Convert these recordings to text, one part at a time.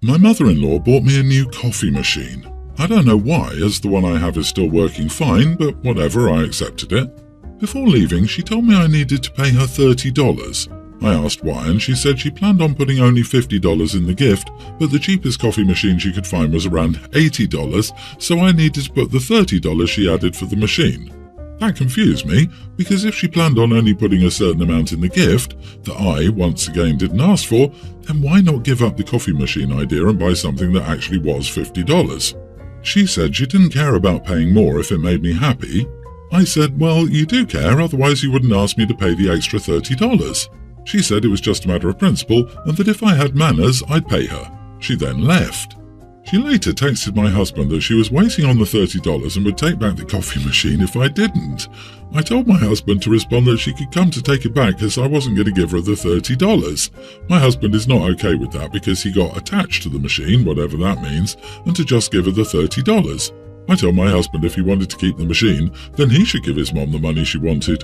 My mother-in-law bought me a new coffee machine. I don't know why, as the one I have is still working fine, but whatever, I accepted it. Before leaving, she told me I needed to pay her $30. I asked why, and she said she planned on putting only $50 in the gift, but the cheapest coffee machine she could find was around $80, so I needed to put the $30 she added for the machine. That confused me, because if she planned on only putting a certain amount in the gift, that I, once again, didn't ask for, then why not give up the coffee machine idea and buy something that actually was $50? She said she didn't care about paying more if it made me happy. I said, well, you do care, otherwise you wouldn't ask me to pay the extra $30. She said it was just a matter of principle, and that if I had manners, I'd pay her. She then left. She later texted my husband that she was waiting on the $30 and would take back the coffee machine if I didn't. I told my husband to respond that she could come to take it back as I wasn't going to give her the $30. My husband is not okay with that because he got attached to the machine, whatever that means, and to just give her the $30. I told my husband if he wanted to keep the machine, then he should give his mom the money she wanted.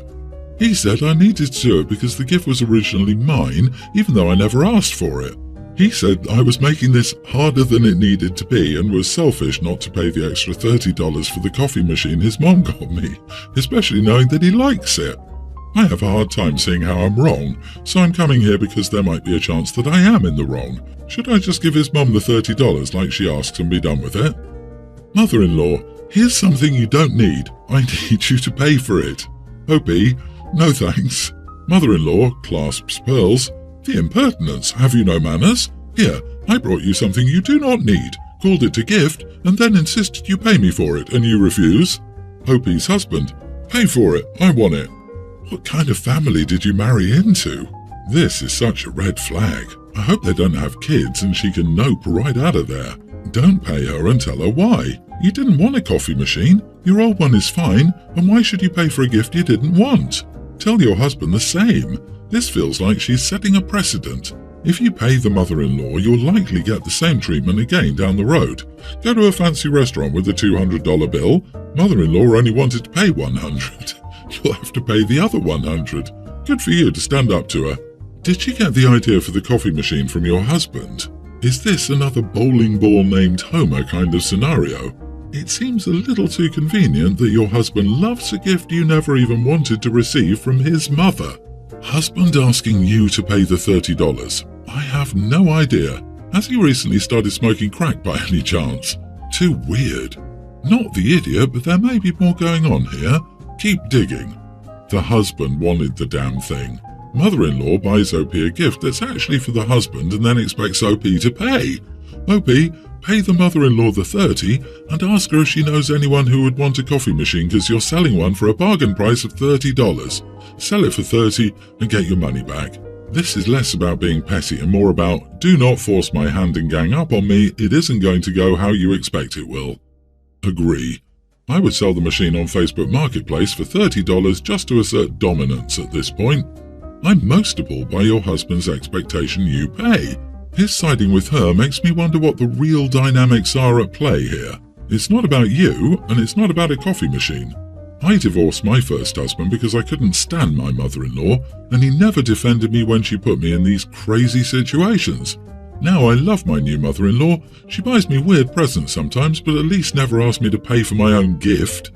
He said I needed to do it because the gift was originally mine, even though I never asked for it. He said I was making this harder than it needed to be and was selfish not to pay the extra $30 for the coffee machine his mom got me, especially knowing that he likes it. I have a hard time seeing how I'm wrong, so I'm coming here because there might be a chance that I am in the wrong. Should I just give his mom the $30 like she asks and be done with it? Mother-in-law, here's something you don't need. I need you to pay for it. OP, no thanks. Mother-in-law clasps pearls. The impertinence, have you no manners? Here, I brought you something you do not need, called it a gift, and then insisted you pay me for it, and you refuse? OP's husband, pay for it, I want it. What kind of family did you marry into? This is such a red flag. I hope they don't have kids and she can nope right out of there. Don't pay her and tell her why. You didn't want a coffee machine. Your old one is fine, and why should you pay for a gift you didn't want? Tell your husband the same. This feels like she's setting a precedent. If you pay the mother-in-law, you'll likely get the same treatment again down the road. Go to a fancy restaurant with a $200 bill. Mother-in-law only wanted to pay $100. You'll have to pay the other $100. Good for you to stand up to her. Did she get the idea for the coffee machine from your husband? Is this another bowling ball named Homer kind of scenario? It seems a little too convenient that your husband loves a gift you never even wanted to receive from his mother. Husband asking you to pay the $30. I have no idea. Has he recently started smoking crack by any chance? Too weird. Not the idiot, but there may be more going on here. Keep digging. The husband wanted the damn thing. Mother-in-law buys OP a gift that's actually for the husband and then expects OP to pay. OP, pay the mother-in-law the $30 and ask her if she knows anyone who would want a coffee machine because you're selling one for a bargain price of $30. Sell it for $30 and get your money back. This is less about being petty and more about, do not force my hand and gang up on me, it isn't going to go how you expect it will. Agree. I would sell the machine on Facebook Marketplace for $30 just to assert dominance at this point. I'm most appalled by your husband's expectation you pay. His siding with her makes me wonder what the real dynamics are at play here. It's not about you, and it's not about a coffee machine. I divorced my first husband because I couldn't stand my mother-in-law, and he never defended me when she put me in these crazy situations. Now I love my new mother-in-law. She buys me weird presents sometimes, but at least never asks me to pay for my own gift.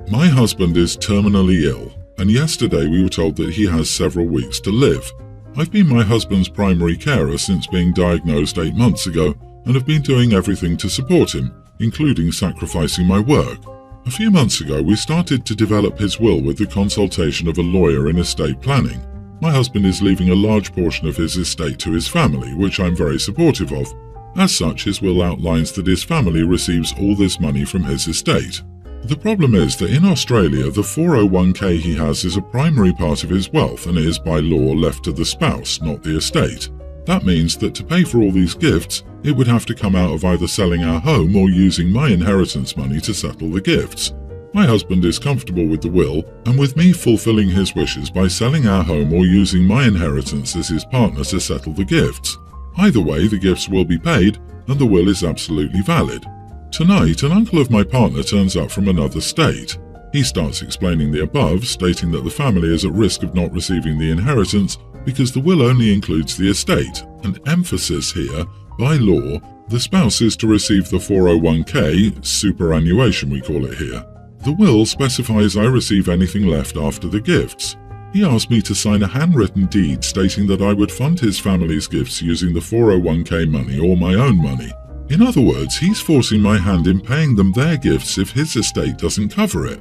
My husband is terminally ill, and yesterday we were told that he has several weeks to live. I've been my husband's primary carer since being diagnosed 8 months ago, and have been doing everything to support him, including sacrificing my work. A few months ago, we started to develop his will with the consultation of a lawyer in estate planning. My husband is leaving a large portion of his estate to his family, which I'm very supportive of. As such, his will outlines that his family receives all this money from his estate. The problem is that in Australia, the 401k he has is a primary part of his wealth and is by law left to the spouse, not the estate. That means that to pay for all these gifts, it would have to come out of either selling our home or using my inheritance money to settle the gifts. My husband is comfortable with the will and with me fulfilling his wishes by selling our home or using my inheritance as his partner to settle the gifts. Either way, the gifts will be paid and the will is absolutely valid. Tonight, an uncle of my partner turns up from another state. He starts explaining the above, stating that the family is at risk of not receiving the inheritance because the will only includes the estate, and emphasis here By law, the spouse is to receive the 401k, superannuation we call it here. The will specifies I receive anything left after the gifts. He asked me to sign a handwritten deed stating that I would fund his family's gifts using the 401k money or my own money. In other words, he's forcing my hand in paying them their gifts if his estate doesn't cover it.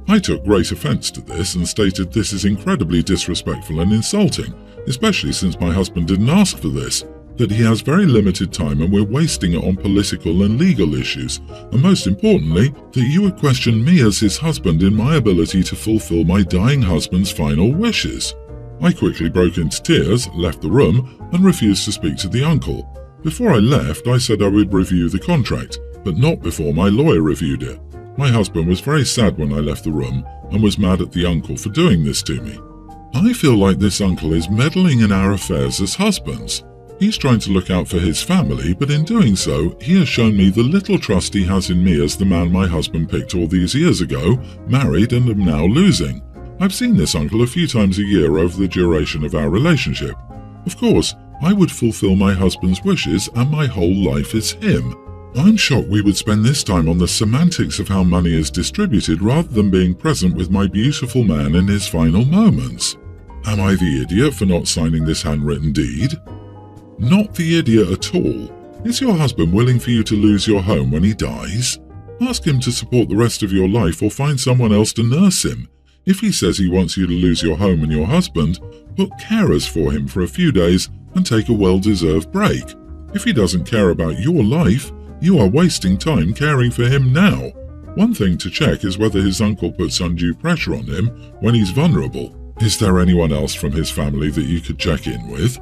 I took great offence to this and stated this is incredibly disrespectful and insulting, especially since my husband didn't ask for this, that he has very limited time and we're wasting it on political and legal issues, and most importantly, that you would question me as his husband in my ability to fulfill my dying husband's final wishes. I quickly broke into tears, left the room, and refused to speak to the uncle. Before I left, I said I would review the contract, but not before my lawyer reviewed it. My husband was very sad when I left the room and was mad at the uncle for doing this to me. I feel like this uncle is meddling in our affairs as husbands. He's trying to look out for his family, but in doing so, he has shown me the little trust he has in me as the man my husband picked all these years ago, married and am now losing. I've seen this uncle a few times a year over the duration of our relationship. Of course, I would fulfill my husband's wishes and my whole life is him. I'm shocked we would spend this time on the semantics of how money is distributed rather than being present with my beautiful man in his final moments. Am I the idiot for not signing this handwritten deed? Not the idiot at all. Is your husband willing for you to lose your home when he dies? Ask him to support the rest of your life or find someone else to nurse him. If he says he wants you to lose your home and your husband, book carers for him for a few days and take a well-deserved break. If he doesn't care about your life, you are wasting time caring for him now. One thing to check is whether his uncle puts undue pressure on him when he's vulnerable. Is there anyone else from his family that you could check in with?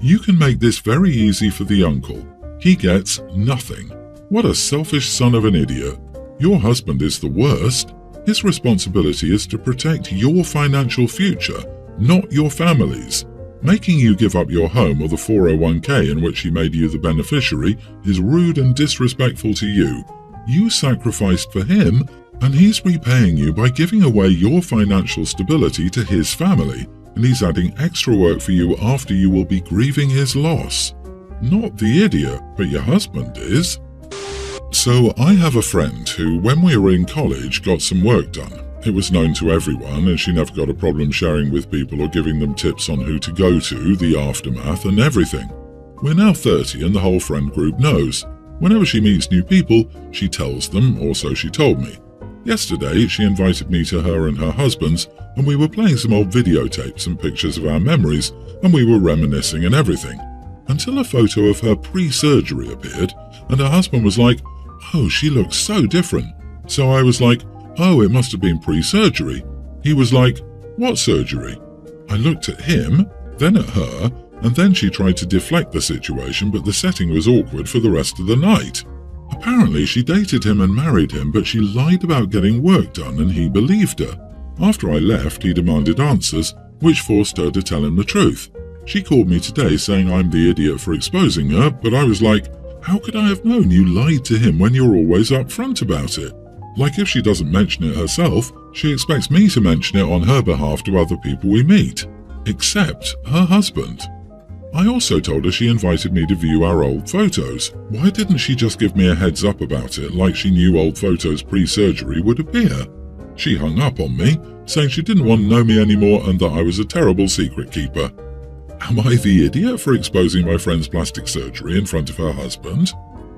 You can make this very easy for the uncle. He gets nothing. What a selfish son of an idiot. Your husband is the worst. His responsibility is to protect your financial future, not your family's. Making you give up your home or the 401k in which he made you the beneficiary is rude and disrespectful to you. You sacrificed for him, and he's repaying you by giving away your financial stability to his family, and he's adding extra work for you after you will be grieving his loss. Not the idiot, but your husband is. So I have a friend who, when we were in college, got some work done. It was known to everyone, and she never got a problem sharing with people or giving them tips on who to go to, the aftermath, and everything. We're now 30 and the whole friend group knows. Whenever she meets new people, she tells them, or so she told me. Yesterday, she invited me to her and her husband's, and we were playing some old videotapes and pictures of our memories, and we were reminiscing and everything. Until a photo of her pre-surgery appeared, and her husband was like, "Oh, she looks so different." So I was like, "Oh, it must have been pre-surgery." He was like, "What surgery?" I looked at him, then at her, and then she tried to deflect the situation, but the setting was awkward for the rest of the night. Apparently she dated him and married him, but she lied about getting work done and he believed her. After I left, he demanded answers, which forced her to tell him the truth. She called me today saying I'm the idiot for exposing her, but I was like, how could I have known you lied to him when you're always upfront about it? Like if she doesn't mention it herself, she expects me to mention it on her behalf to other people we meet. Except her husband. I also told her she invited me to view our old photos. Why didn't she just give me a heads up about it like she knew old photos pre-surgery would appear? She hung up on me, saying she didn't want to know me anymore and that I was a terrible secret keeper. Am I the idiot for exposing my friend's plastic surgery in front of her husband?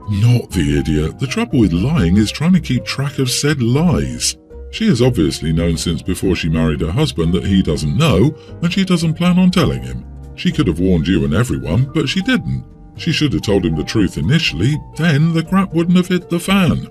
Not the idiot. The trouble with lying is trying to keep track of said lies. She has obviously known since before she married her husband that he doesn't know, and she doesn't plan on telling him. She could have warned you and everyone, but she didn't. She should have told him the truth initially, then the crap wouldn't have hit the fan.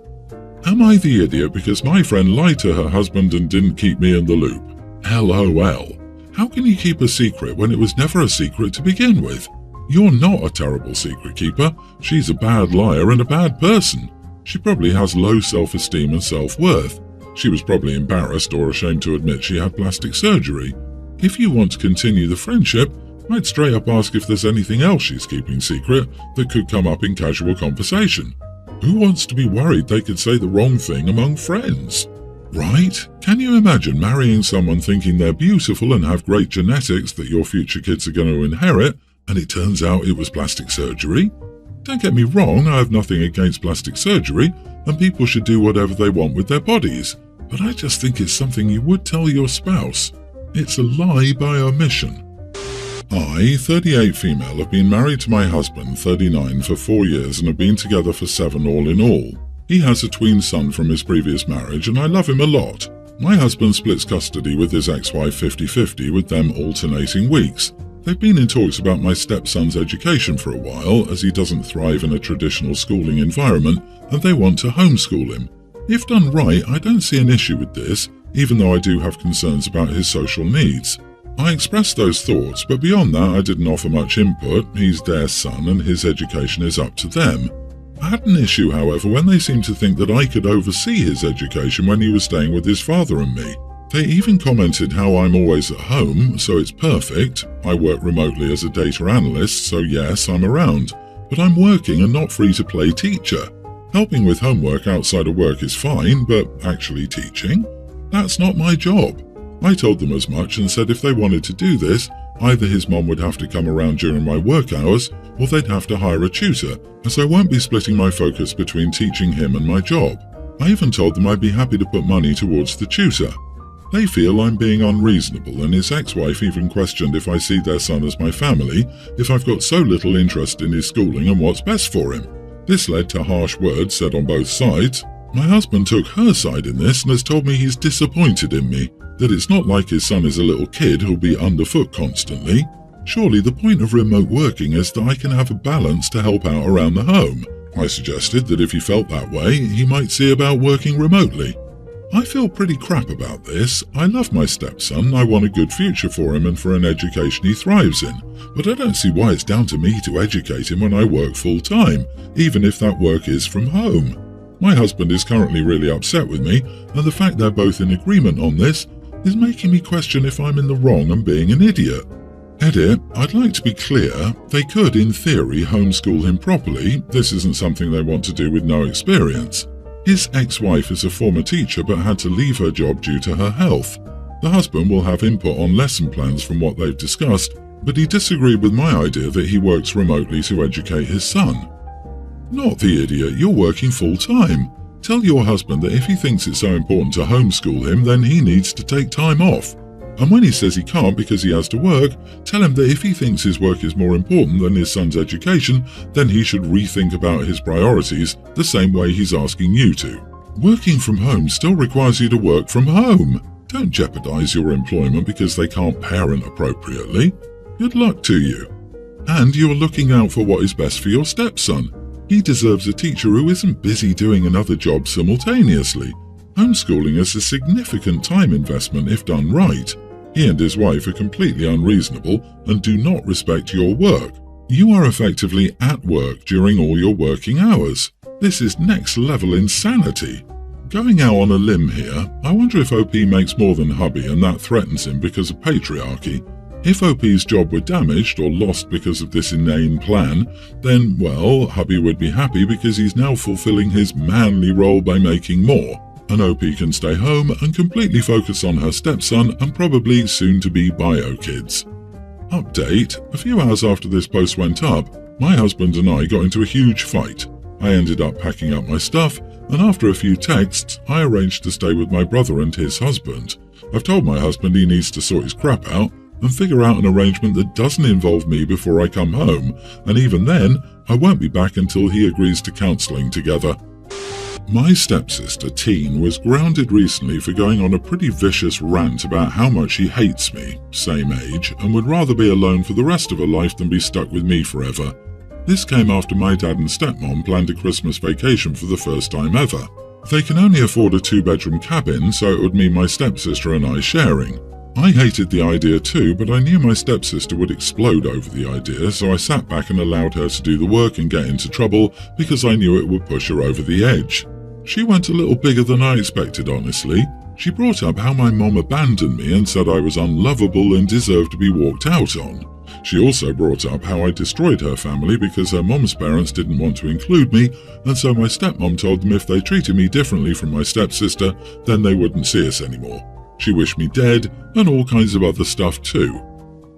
Am I the idiot because my friend lied to her husband and didn't keep me in the loop? LOL. How can you keep a secret when it was never a secret to begin with? You're not a terrible secret keeper. She's a bad liar and a bad person. She probably has low self-esteem and self-worth. She was probably embarrassed or ashamed to admit she had plastic surgery. If you want to continue the friendship, I'd straight up ask if there's anything else she's keeping secret that could come up in casual conversation. Who wants to be worried they could say the wrong thing among friends? Right? Can you imagine marrying someone thinking they're beautiful and have great genetics that your future kids are going to inherit, and it turns out it was plastic surgery? Don't get me wrong, I have nothing against plastic surgery, and people should do whatever they want with their bodies, but I just think it's something you would tell your spouse. It's a lie by omission. I, 38 female, have been married to my husband, 39, for 4 years and have been together for 7 all in all. He has a tween son from his previous marriage and I love him a lot. My husband splits custody with his ex-wife 50-50, with them alternating weeks. They've been in talks about my stepson's education for a while, as he doesn't thrive in a traditional schooling environment, and they want to homeschool him. If done right, I don't see an issue with this, even though I do have concerns about his social needs. I expressed those thoughts, but beyond that I didn't offer much input. He's their son and his education is up to them. I had an issue, however, when they seemed to think that I could oversee his education when he was staying with his father and me. They even commented how I'm always at home, so it's perfect. I work remotely as a data analyst, so yes, I'm around. But I'm working and not free to play teacher. Helping with homework outside of work is fine, but actually teaching? That's not my job. I told them as much and said if they wanted to do this, either his mom would have to come around during my work hours, or they'd have to hire a tutor, as I won't be splitting my focus between teaching him and my job. I even told them I'd be happy to put money towards the tutor. They feel I'm being unreasonable, and his ex-wife even questioned if I see their son as my family, if I've got so little interest in his schooling and what's best for him. This led to harsh words said on both sides. My husband took her side in this and has told me he's disappointed in me, that it's not like his son is a little kid who'll be underfoot constantly. Surely the point of remote working is that I can have a balance to help out around the home. I suggested that if he felt that way, he might see about working remotely. I feel pretty crap about this. I love my stepson, I want a good future for him and for an education he thrives in, but I don't see why it's down to me to educate him when I work full-time, even if that work is from home. My husband is currently really upset with me, and the fact they're both in agreement on this is making me question if I'm in the wrong and being an idiot. Edit, I'd like to be clear, they could in theory homeschool him properly. This isn't something they want to do with no experience. His ex-wife is a former teacher but had to leave her job due to her health. The husband will have input on lesson plans from what they've discussed, but he disagreed with my idea that he works remotely to educate his son. Not the idiot, you're working full-time. Tell your husband that if he thinks it's so important to homeschool him, then he needs to take time off. And when he says he can't because he has to work, tell him that if he thinks his work is more important than his son's education, then he should rethink about his priorities the same way he's asking you to. Working from home still requires you to work from home. Don't jeopardize your employment because they can't parent appropriately. Good luck to you. And you're looking out for what is best for your stepson. He deserves a teacher who isn't busy doing another job simultaneously. Homeschooling is a significant time investment if done right. He and his wife are completely unreasonable and do not respect your work. You are effectively at work during all your working hours. This is next level insanity. Going out on a limb here, I wonder if OP makes more than hubby and that threatens him because of patriarchy. If OP's job were damaged or lost because of this inane plan, then, well, hubby would be happy because he's now fulfilling his manly role by making more. And OP can stay home and completely focus on her stepson and probably soon-to-be bio kids. Update: a few hours after this post went up, my husband and I got into a huge fight. I ended up packing up my stuff, and after a few texts, I arranged to stay with my brother and his husband. I've told my husband he needs to sort his crap out and figure out an arrangement that doesn't involve me before I come home, and even then, I won't be back until he agrees to counselling together. My stepsister, Teen, was grounded recently for going on a pretty vicious rant about how much she hates me, same age, and would rather be alone for the rest of her life than be stuck with me forever. This came after my dad and stepmom planned a Christmas vacation for the first time ever. They can only afford a 2-bedroom cabin, so it would mean my stepsister and I sharing. I hated the idea too, but I knew my stepsister would explode over the idea, so I sat back and allowed her to do the work and get into trouble because I knew it would push her over the edge. She went a little bigger than I expected, honestly. She brought up how my mom abandoned me and said I was unlovable and deserved to be walked out on. She also brought up how I destroyed her family because her mom's parents didn't want to include me, and so my stepmom told them if they treated me differently from my stepsister, then they wouldn't see us anymore. She wished me dead, and all kinds of other stuff too.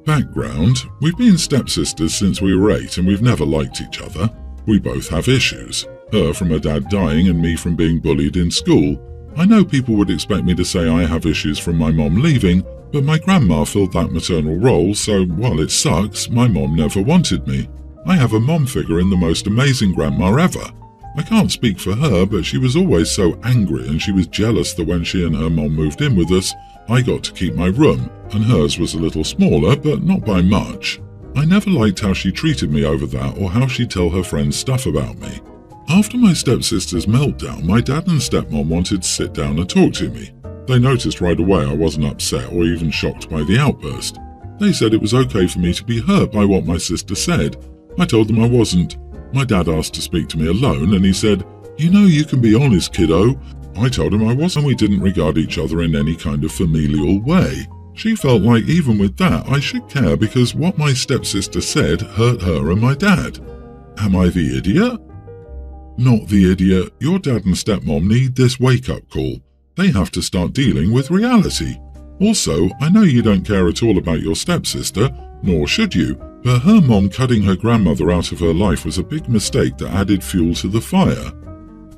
Background: we've been stepsisters since we were 8 and we've never liked each other. We both have issues. Her from her dad dying and me from being bullied in school. I know people would expect me to say I have issues from my mom leaving, but my grandma filled that maternal role, so while it sucks, my mom never wanted me. I have a mom figure in the most amazing grandma ever. I can't speak for her, but she was always so angry and she was jealous that when she and her mom moved in with us, I got to keep my room, and hers was a little smaller, but not by much. I never liked how she treated me over that or how she'd tell her friends stuff about me. After my stepsister's meltdown, my dad and stepmom wanted to sit down and talk to me. They noticed right away I wasn't upset or even shocked by the outburst. They said it was okay for me to be hurt by what my sister said. I told them I wasn't. My dad asked to speak to me alone and he said, "You know you can be honest, kiddo." I told him I wasn't. We didn't regard each other in any kind of familial way. She felt like even with that I should care because what my stepsister said hurt her and my dad. Am I the idiot? Not the idiot. Your dad and stepmom need this wake-up call. They have to start dealing with reality. Also, I know you don't care at all about your stepsister, nor should you, but her mom cutting her grandmother out of her life was a big mistake that added fuel to the fire.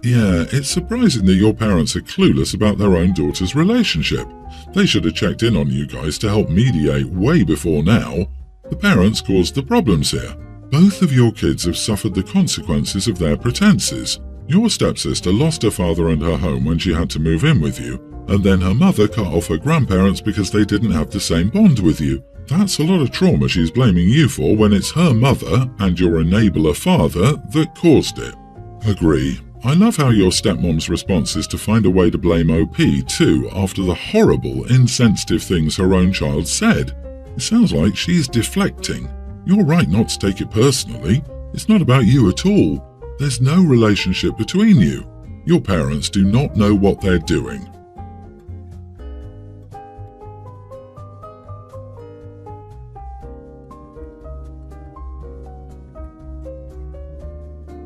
Yeah, it's surprising that your parents are clueless about their own daughter's relationship. They should have checked in on you guys to help mediate way before now. The parents caused the problems here. Both of your kids have suffered the consequences of their pretenses. Your stepsister lost her father and her home when she had to move in with you, and then her mother cut off her grandparents because they didn't have the same bond with you. That's a lot of trauma she's blaming you for when it's her mother and your enabler father that caused it. Agree. I love how your stepmom's response is to find a way to blame OP too after the horrible, insensitive things her own child said. It sounds like she's deflecting. You're right not to take it personally. It's not about you at all. There's no relationship between you. Your parents do not know what they're doing.